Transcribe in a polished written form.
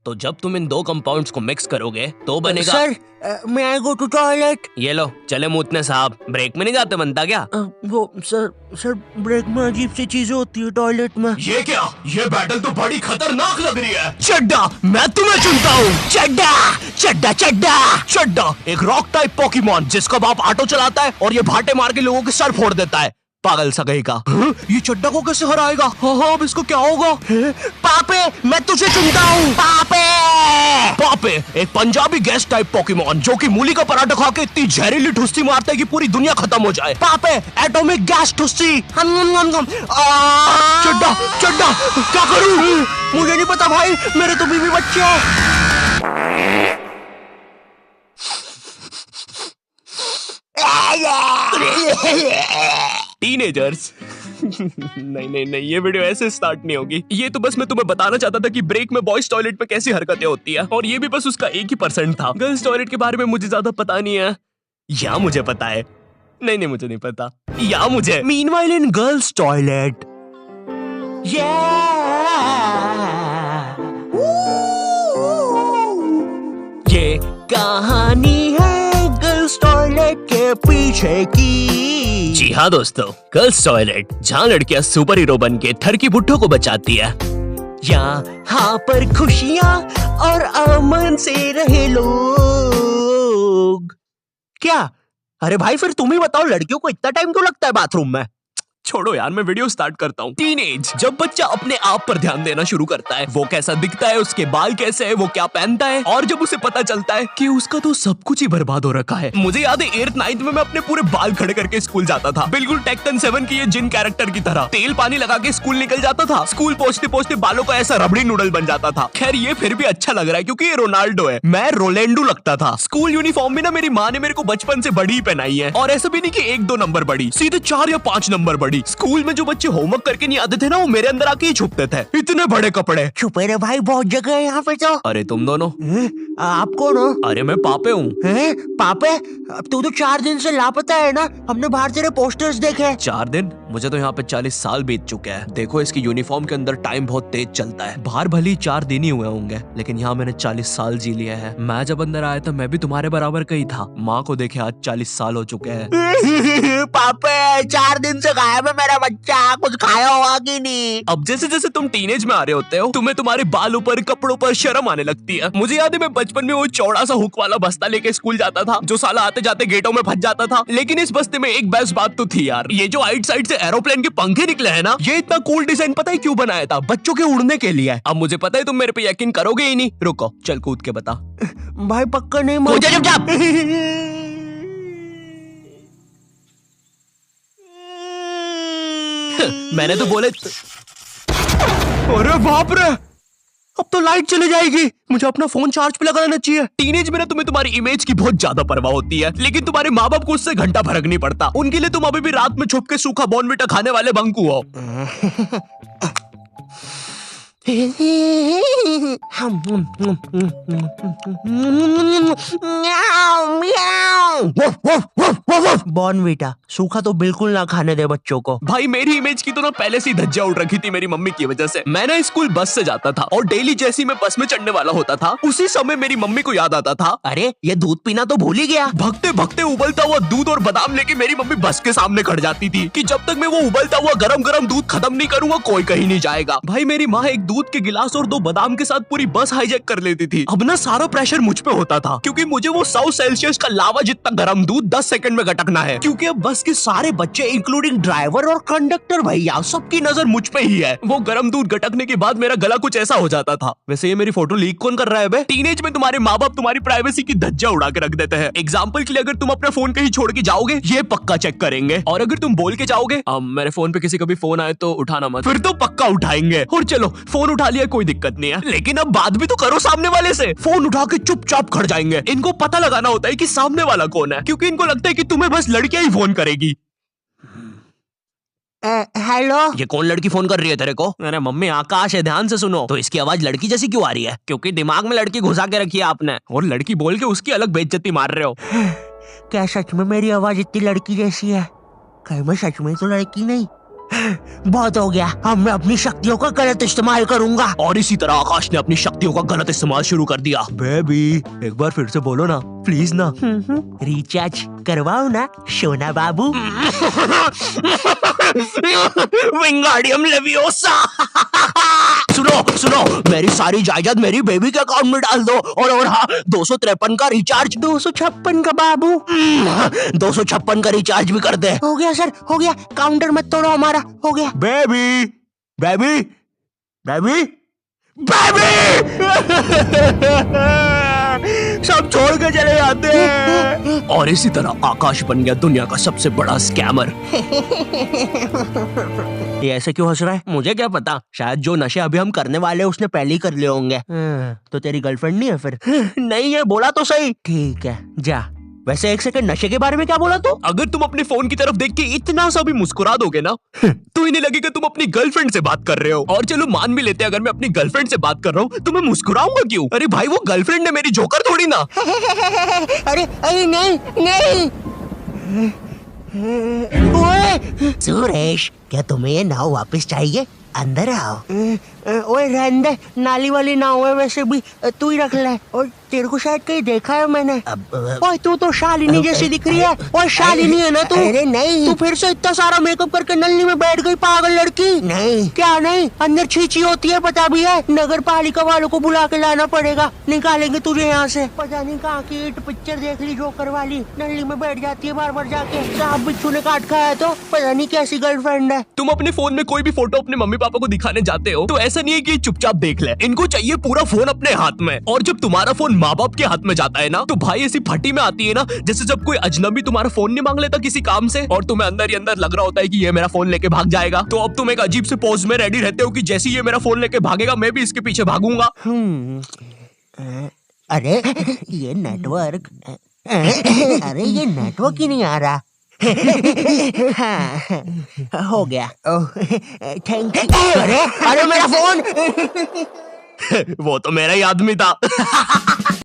तो जब तुम इन दो कंपाउंड्स को मिक्स करोगे तो बनेगा। सर, मैं आई गो टू टॉयलेट। ये लो, चले मूतने साहब। ब्रेक में नहीं जाते बनता क्या? वो सर ब्रेक में अजीब सी चीजें होती है टॉयलेट में। ये क्या? ये बैटल तो बड़ी खतरनाक लग रही है। चड्डा, मैं तुम्हें चुनता हूँ। चड्डा चड्डा चड्डा चड्डा एक रॉक टाइप पोकेमॉन जिसका बाप ऑटो चलाता है और ये भाटे मार के लोगों के सर फोड़ देता है। पागल सगई का। ये चड्डा को कैसे हराएगा? हाँ, अब इसको क्या होगा? पापे, मैं तुझे चुनता हूँ। पापे पापे एक पंजाबी गैस टाइप पोकेमॉन जो कि मूली का पराठा खा के इतनी जहरीली ठुस्सी मारता है कि पूरी दुनिया खत्म हो जाए। पापे एटॉमिक गैस ठुस्सी। चड्डा चड्डा क्या करूँ? मुझे नहीं पता भाई, मेरे तो बीवी बच्चे हैं। टीनेजर्स नहीं नहीं नहीं, ये वीडियो ऐसे स्टार्ट नहीं होगी। ये तो बस मैं तुम्हें बताना चाहता था कि ब्रेक में बॉयज टॉयलेट में कैसी हरकतें होती है, और ये भी बस उसका 1% था। गर्ल्स टॉयलेट के बारे में मुझे ज्यादा पता नहीं है, या मुझे पता है? नहीं नहीं, मुझे नहीं पता, या मुझे। मीनवाइल इन गर्ल्स टॉयलेट, ये कहानी है गर्ल्स टॉयलेट के पीछे की। जी हाँ दोस्तों, गर्ल्स टॉयलेट जहाँ लड़कियां सुपर हीरो बन के ठरकी बुड्ढों को बचाती है। यहाँ पर खुशियाँ और अमन से रहे लोग। क्या? अरे भाई, फिर तुम ही बताओ, लड़कियों को इतना टाइम क्यों लगता है बाथरूम में? छोड़ो यार, मैं वीडियो स्टार्ट करता हूँ। टीनेज, जब बच्चा अपने आप पर ध्यान देना शुरू करता है, वो कैसा दिखता है, उसके बाल कैसे है, वो क्या पहनता है, और जब उसे पता चलता है कि उसका तो सब कुछ ही बर्बाद हो रखा है। मुझे याद है 8th 9th में मैं अपने पूरे बाल खड़े करके स्कूल जाता था, बिल्कुल टेक्टन 7 की ये जिन कैरेक्टर की तरह। तेल पानी लगा के स्कूल निकल जाता था। स्कूल पहुंचते पहुंचते बालों का ऐसा रबड़ी नूडल बन जाता था। खैर ये फिर भी अच्छा लग रहा है क्योंकि ये रोनाल्डो है, मैं रोलेंडो लगता था। स्कूल यूनिफॉर्म भी ना मेरी माँ ने मेरे को बचपन से बड़ी पहनाई है, और ऐसा भी नहीं कि 1-2 नंबर बड़ी, सीधे 4 या 5 नंबर बड़ी। स्कूल में जो बच्चे होमवर्क करके नहीं आते थे ना, वो मेरे अंदर आके ही छुपते थे। इतने बड़े कपड़े। छुपे रे भाई, बहुत जगह है यहाँ पे तो। अरे तुम दोनों? आप कौन हो? अरे मैं पापे हूँ। पापे? अब तू तो 4 दिन से लापता है ना, हमने बाहर तेरे पोस्टर्स देखे। 4 दिन? मुझे तो यहाँ पे 40 साल बीत चुके हैं। देखो इसकी यूनिफॉर्म के अंदर टाइम बहुत तेज चलता है। बाहर भले ही 4 दिन ही हुए होंगे, लेकिन यहाँ मैंने 40 साल जी लिए हैं। मैं जब अंदर आया था मैं भी तुम्हारे बराबर का ही था। माँ को देखे आज 40 साल हो चुके हैं। पापे 4 दिन से गायब है मेरा बच्चा, कुछ खाया होगा कि नहीं? अब जैसे जैसे तुम टीनेज में आ रहे होते हो, तुम्हें तुम्हारे बालों पर, कपड़ों पर शर्म आने लगती है। मुझे याद है मैं बचपन में वो चौड़ा सा हुक वाला बस्ता लेके स्कूल जाता था, जो साला आते जाते गेटों में फंस जाता था। लेकिन इस बस्ते में एक बेस्ट बात तो थी यार, ये जो आइट साइड से एरोप्लेन के पंखे निकले हैं ना, ये इतना कूल डिजाइन पता है क्यों बनाया था? बच्चों के उड़ने के लिए। अब मुझे पता है तुम मेरे पे यकीन करोगे ही नहीं। रुको, चल कूद के बता। भाई पक्का नहीं? चुपचाप। मैंने तो बोले। अरे बाप रे, अब तो लाइट चली जाएगी। मुझे अपना फोन चार्ज पे लगाना चाहिए। टीनेज में ना तुम्हें तुम्हारी इमेज की बहुत ज्यादा परवाह होती है, लेकिन तुम्हारे माँ बाप को उससे घंटा फर्क नहीं पड़ता। उनके लिए तुम अभी भी रात में छुप के सूखा बॉर्नविटा खाने वाले बंकू हो। बॉर्नविटा सूखा तो बिल्कुल ना खाने दे बच्चों को। भाई मेरी इमेज की तो ना पहले से ही धज्जिया उड़ रखी थी मेरी मम्मी की वजह से। मैं ना स्कूल बस से जाता था, और डेली जैसे ही मैं बस में चढ़ने वाला होता था, उसी समय मेरी मम्मी को याद आता था, अरे ये दूध पीना तो भूल ही गया। भगते भगते उबलता हुआ दूध और बादाम लेके मेरी मम्मी बस के सामने खड़ जाती थी कि जब तक मैं वो उबलता हुआ गरम गरम दूध खत्म नहीं करूंगा कोई कहीं नहीं जाएगा। भाई मेरी माँ एक दूध के गिलास और 2 बादाम के साथ पूरी बस हाईजैक कर लेती थी। अब ना सारा प्रेशर मुझ पे होता था, क्योंकि मुझे वो 100 सेल्सियस का लावा जितना गरम दूध 10 सेकंड में गटकना है। क्योंकि अब बस के सारे बच्चे इंक्लूडिंग ड्राइवर और कंडक्टर भैया सबकी नजर मुझ पे ही है। वो गरम दूध गटकने के बाद मेरा गला कुछ ऐसा हो जाता था। वैसे ये मेरी फोटो लीक कौन कर रहा है बे? टीनेज में तुम्हारे माँ बाप तुम्हारी प्राइवेसी की धज्जियां उड़ा के रख देते हैं। एग्जाम्पल के लिए अगर तुम अपना फोन कहीं छोड़ के जाओगे, ये पक्का चेक करेंगे, और अगर तुम बोल के जाओगे मेरे फोन पे किसी का भी फोन आए तो उठाना मत, फिर तो पक्का उठाएंगे। और चलो फोन उठा लिया कोई दिक्कत नहीं है, लेकिन अब बात भी तो करो सामने वाले से। फोन उठा के चुपचाप खड़ जाएंगे। इनको पता लगाना होता है कि सामने वाला कौन है, क्योंकि इनको लगता है कि तुम्हें बस लड़कियां ही फोन करेगी। हेलो, ये कौन लड़की फोन कर रही है तेरे को? अरे मम्मी आकाश है, ध्यान से सुनो। तो इसकी आवाज लड़की जैसी क्यों आ रही है? क्योंकि दिमाग में लड़की घुसा के रखी है आपने, और लड़की बोल के उसकी अलग बेइज्जती मार रहे हो। क्या सच में मेरी आवाज इतनी लड़की जैसी है? कहीं मैं सच में तो लड़की नहीं? बहुत हो गया, अब मैं अपनी शक्तियों का गलत इस्तेमाल करूंगा। और इसी तरह आकाश ने अपनी शक्तियों का गलत इस्तेमाल शुरू कर दिया। बेबी एक बार फिर से बोलो ना प्लीज ना। रिचार्ज करवाओ ना सोना बाबू। Wingardium leviosa. सुनो मेरी सारी जायदाद मेरी बेबी के अकाउंट में डाल दो। और हाँ 253 का रिचार्ज। 256 का बाबू। 256 का रिचार्ज भी कर दे। हो गया सर, हो गया, काउंटर मत तोड़ो हमारा, हो गया। Baby baby baby baby. सब छोड़ के चले जाते हैं। और इसी तरह आकाश बन गया दुनिया का सबसे बड़ा स्कैमर। ये ऐसे क्यों हंस रहा है? मुझे क्या पता, शायद जो नशे अभी हम करने वाले हैं उसने पहले ही कर लिए होंगे। तो तेरी गर्लफ्रेंड नहीं है फिर? नहीं है, बोला तो सही। ठीक है जा। वैसे एक सेकंड, नशे के बारे में क्या बोला तू? अगर तुम अपने फोन की तरफ देख के इतना सा भी मुस्कुरा दोगे ना तो इन्हें लगेगा तुम अपनी गर्लफ्रेंड से बात कर रहे हो। और चलो मान भी लेते हैं अगर मैं अपनी गर्लफ्रेंड से बात कर रहा हूँ तो मैं मुस्कुराऊंगा क्यों? अरे भाई वो गर्लफ्रेंड है मेरी, जोकर थोड़ी ना। अरे नहीं नहीं। ओए सुरेश, क्या तुम्हें ये नाव वापस चाहिए? अंदर आओ। ओए रहने दे, नाली वाली नाव है वैसे भी, तू ही रख ले। और तेरे को शायद कहीं देखा है मैंने। ओए तू तो शालिनी जैसी दिख रही है। ओए शालिनी है ना तू? अरे नहीं। तू फिर से इतना सारा मेकअप करके नल्ली में बैठ गई पागल लड़की। नहीं। क्या नहीं? अंदर छींची होती है पता भी है। नगर पालिका वालों को बुला के लाना पड़ेगा, निकालेंगे तुझे यहाँ से। पता नहीं कहाँ की इट पिक्चर देख ली जोकर वाली, नल्ली में बैठ जाती है बार बार जाके। सांप बिच्छू ने काट खाया तो पता नहीं कैसी गर्लफ्रेंड है। तुम अपने फोन में कोई भी फोटो अपने मम्मी पापा को दिखाने जाते हो तो ऐसा नहीं है कि चुपचाप देख ले, इनको चाहिए पूरा फोन अपने हाथ में। और जब तुम्हारा फोन माँ बाप के हाथ में जाता है ना तो भाई ऐसी फटी में आती है ना, जैसे जब कोई अजनबी तुम्हारा फोन नहीं मांग लेता किसी काम से और तुम्हें अंदर ही अंदर लग रहा होता है कि ये मेरा फोन लेके भाग जाएगा। तो अब तुम एक अजीब से पोज में रेडी रहते हो कि जैसे ये मेरा फोन लेके भागेगा मैं भी इसके पीछे भागूंगा। अरे ये नेटवर्क, अरे ये नेटवर्क ही नहीं आ रहा। हो गया। Thank you. अरे मेरा फोन। वो तो मेरा ही आदमी था।